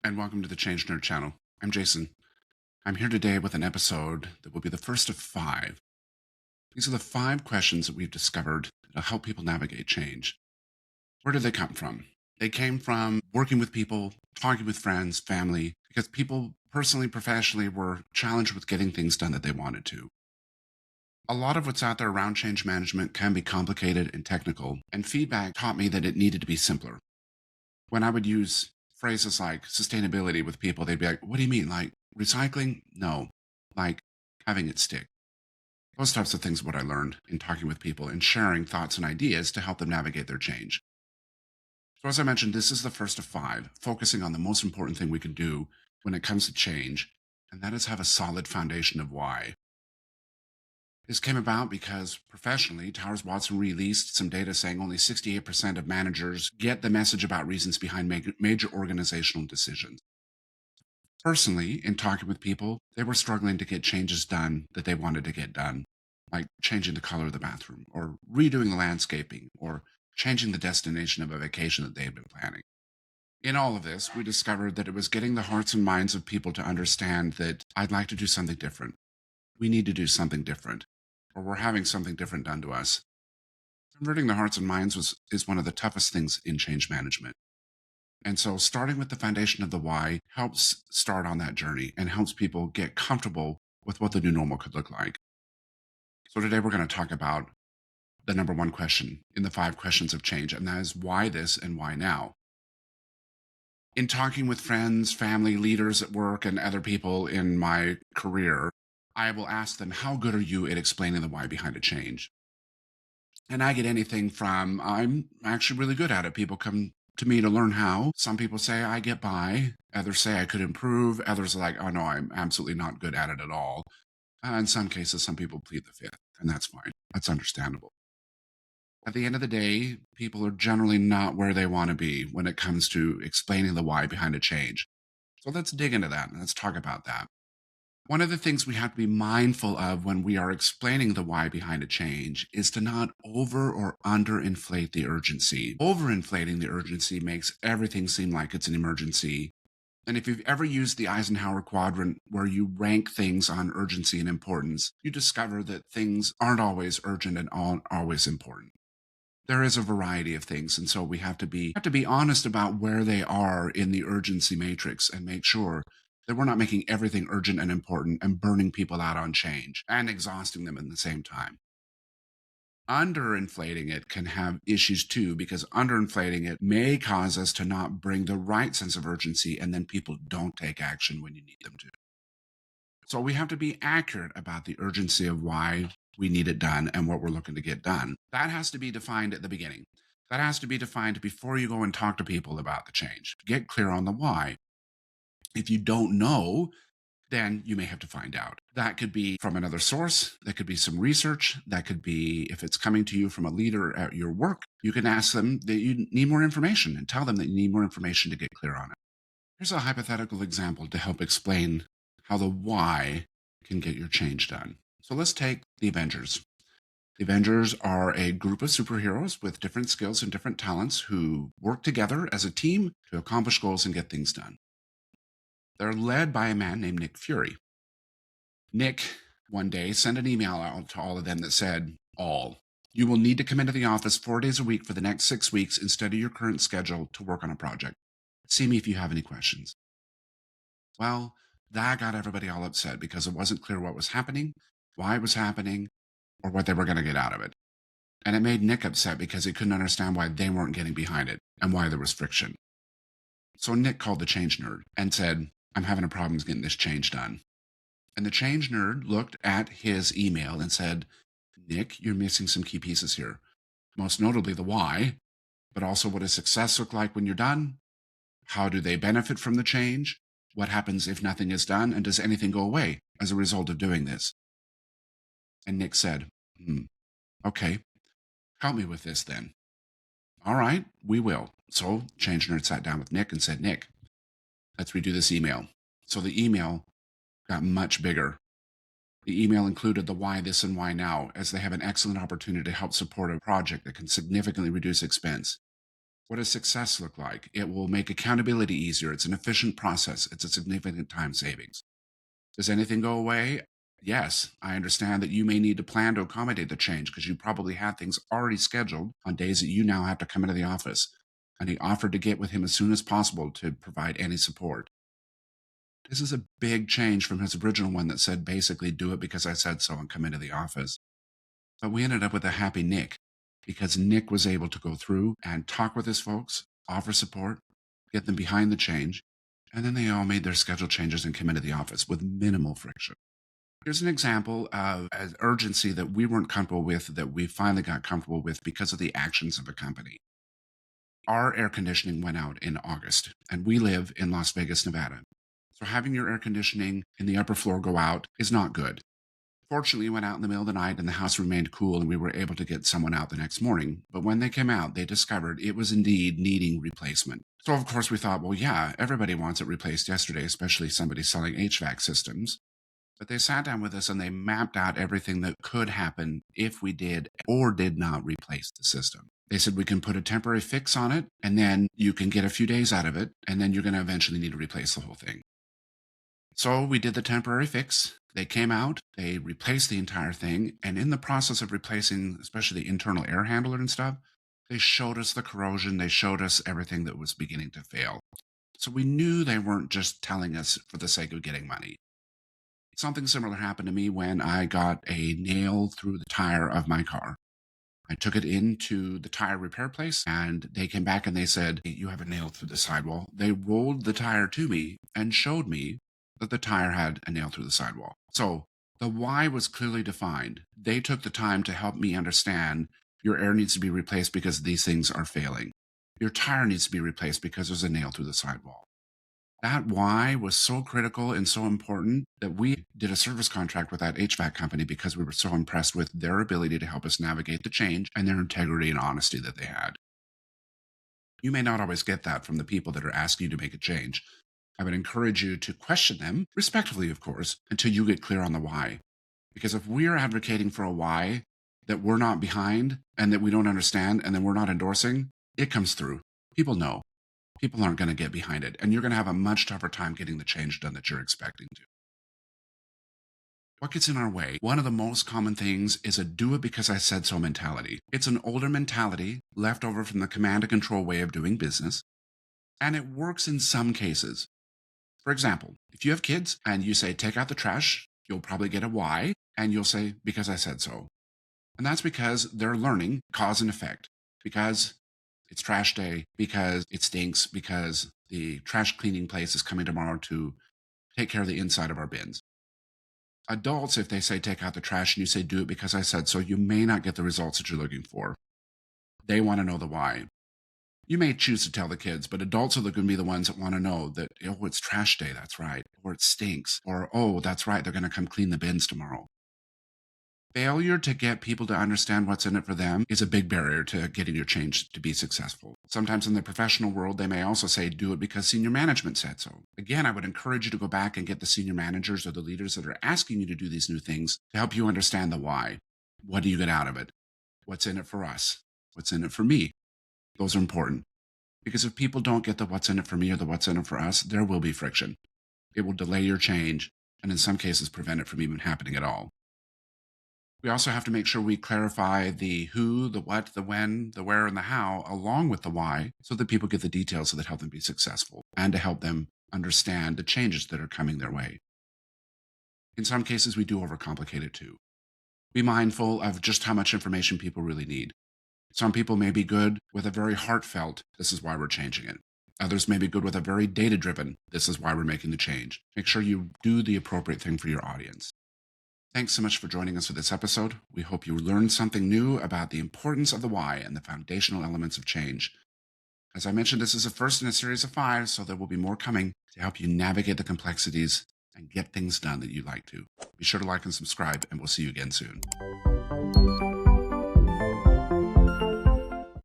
and welcome to the Change Nerd channel. I'm Jason. I'm here today with an episode that will be the first of five. These are the five questions that we've discovered that'll help people navigate change. Where did they come from? They came from working with people, talking with friends, family, because people personally, professionally were challenged with getting things done that they wanted to. A lot of what's out there around change management can be complicated and technical, and feedback taught me that it needed to be simpler. When I would use phrases like sustainability with people, they'd be like, "What do you mean? Like recycling? No, like having it stick." Those types of things are what I learned in talking with people and sharing thoughts and ideas to help them navigate their change. So, as I mentioned, this is the first of five, focusing on the most important thing we can do when it comes to change, and that is have a solid foundation of why. This came about because professionally, Towers Watson released some data saying only 68% of managers get the message about reasons behind major organizational decisions. Personally, in talking with people, they were struggling to get changes done that they wanted to get done, like changing the color of the bathroom, or redoing the landscaping, or changing the destination of a vacation that they had been planning. In all of this, we discovered that it was getting the hearts and minds of people to understand that I'd like to do something different. We need to do something different, or we're having something different done to us. Converting the hearts and minds is one of the toughest things in change management. And so starting with the foundation of the why helps start on that journey and helps people get comfortable with what the new normal could look like. So today we're going to talk about the number one question in the five questions of change, and that is why this and why now. In talking with friends, family, leaders at work, and other people in my career, I will ask them, how good are you at explaining the why behind a change? And I get anything from, I'm actually really good at it. People come to me to learn how. Some people say I get by. Others say I could improve. Others are like, oh no, I'm absolutely not good at it at all. In some cases, some people plead the fifth, and that's fine. That's understandable. At the end of the day, people are generally not where they want to be when it comes to explaining the why behind a change. So let's dig into that and let's talk about that. One of the things we have to be mindful of when we are explaining the why behind a change is to not over or underinflate the urgency. Overinflating the urgency makes everything seem like it's an emergency. And if you've ever used the Eisenhower quadrant where you rank things on urgency and importance, you discover that things aren't always urgent and aren't always important. There is a variety of things, and so we have to be honest about where they are in the urgency matrix and make sure that we're not making everything urgent and important and burning people out on change and exhausting them at the same time. Underinflating it can have issues too, because underinflating it may cause us to not bring the right sense of urgency, and then people don't take action when you need them to. So we have to be accurate about the urgency of why we need it done and what we're looking to get done. That has to be defined at the beginning. That has to be defined before you go and talk to people about the change. Get clear on the why. If you don't know, then you may have to find out. That could be from another source. That could be some research. That could be if it's coming to you from a leader at your work, you can ask them that you need more information and tell them that you need more information to get clear on it. Here's a hypothetical example to help explain how the why can get your change done. So let's take the Avengers. The Avengers are a group of superheroes with different skills and different talents who work together as a team to accomplish goals and get things done. They're led by a man named Nick Fury. Nick, one day, sent an email out to all of them that said, all, you will need to come into the office 4 days a week for the next 6 weeks instead of your current schedule to work on a project. See me if you have any questions. Well, that got everybody all upset because it wasn't clear what was happening, why it was happening, or what they were going to get out of it. And it made Nick upset because he couldn't understand why they weren't getting behind it and why there was friction. So Nick called the change nerd and said, I'm having a problem getting this change done. And the change nerd looked at his email and said, Nick, you're missing some key pieces here. Most notably the why, but also what does success look like when you're done? How do they benefit from the change? What happens if nothing is done? And does anything go away as a result of doing this? And Nick said, okay, help me with this then. All right, we will. So Change Nerd sat down with Nick and said, Nick, let's redo this email. So the email got much bigger. The email included the why this and why now, as they have an excellent opportunity to help support a project that can significantly reduce expense. What does success look like? It will make accountability easier. It's an efficient process. It's a significant time savings. Does anything go away? Yes, I understand that you may need to plan to accommodate the change because you probably had things already scheduled on days that you now have to come into the office. And he offered to get with him as soon as possible to provide any support. This is a big change from his original one that said basically do it because I said so and come into the office. But we ended up with a happy Nick because Nick was able to go through and talk with his folks, offer support, get them behind the change, and then they all made their schedule changes and came into the office with minimal friction. Here's an example of an urgency that we weren't comfortable with that we finally got comfortable with because of the actions of a company. Our air conditioning went out in August, and we live in Las Vegas, Nevada. So having your air conditioning in the upper floor go out is not good. Fortunately, we went out in the middle of the night and the house remained cool and we were able to get someone out the next morning. But when they came out, they discovered it was indeed needing replacement. So of course we thought, well, yeah, everybody wants it replaced yesterday, especially somebody selling HVAC systems. But they sat down with us and they mapped out everything that could happen if we did or did not replace the system. They said we can put a temporary fix on it and then you can get a few days out of it and then you're going to eventually need to replace the whole thing. So we did the temporary fix. They came out, they replaced the entire thing, and in the process of replacing, especially the internal air handler and stuff, they showed us the corrosion, they showed us everything that was beginning to fail. So we knew they weren't just telling us for the sake of getting money. Something similar happened to me when I got a nail through the tire of my car. I took it into the tire repair place and they came back and they said, "Hey, you have a nail through the sidewall." They rolled the tire to me and showed me that the tire had a nail through the sidewall. So the why was clearly defined. They took the time to help me understand your air needs to be replaced because these things are failing. Your tire needs to be replaced because there's a nail through the sidewall. That why was so critical and so important that we did a service contract with that HVAC company because we were so impressed with their ability to help us navigate the change and their integrity and honesty that they had. You may not always get that from the people that are asking you to make a change. I would encourage you to question them, respectfully, of course, until you get clear on the why. Because if we're advocating for a why that we're not behind and that we don't understand and that we're not endorsing, it comes through. People know. People aren't going to get behind it. And you're going to have a much tougher time getting the change done that you're expecting to. What gets in our way? One of the most common things is a do it because I said so mentality. It's an older mentality left over from the command and control way of doing business. And it works in some cases. For example, if you have kids and you say, take out the trash, you'll probably get a why, and you'll say, because I said so. And that's because they're learning cause and effect, because it's trash day, because it stinks, because the trash cleaning place is coming tomorrow to take care of the inside of our bins. Adults, if they say, take out the trash, and you say, do it because I said so, you may not get the results that you're looking for. They want to know the why. You may choose to tell the kids, but adults are going to be the ones that want to know that, oh, it's trash day, that's right. Or it stinks. Or, oh, that's right, they're going to come clean the bins tomorrow. Failure to get people to understand what's in it for them is a big barrier to getting your change to be successful. Sometimes in the professional world, they may also say, do it because senior management said so. Again, I would encourage you to go back and get the senior managers or the leaders that are asking you to do these new things to help you understand the why. What do you get out of it? What's in it for us? What's in it for me? Those are important. Because if people don't get the what's in it for me or the what's in it for us, there will be friction. It will delay your change and in some cases prevent it from even happening at all. We also have to make sure we clarify the who, the what, the when, the where, and the how, along with the why, so that people get the details that help them be successful and to help them understand the changes that are coming their way. In some cases, we do overcomplicate it too. Be mindful of just how much information people really need. Some people may be good with a very heartfelt, this is why we're changing it. Others may be good with a very data-driven, this is why we're making the change. Make sure you do the appropriate thing for your audience. Thanks so much for joining us for this episode. We hope you learned something new about the importance of the why and the foundational elements of change. As I mentioned, this is the first in a series of 5, so there will be more coming to help you navigate the complexities and get things done that you like to. Be sure to like and subscribe, and we'll see you again soon.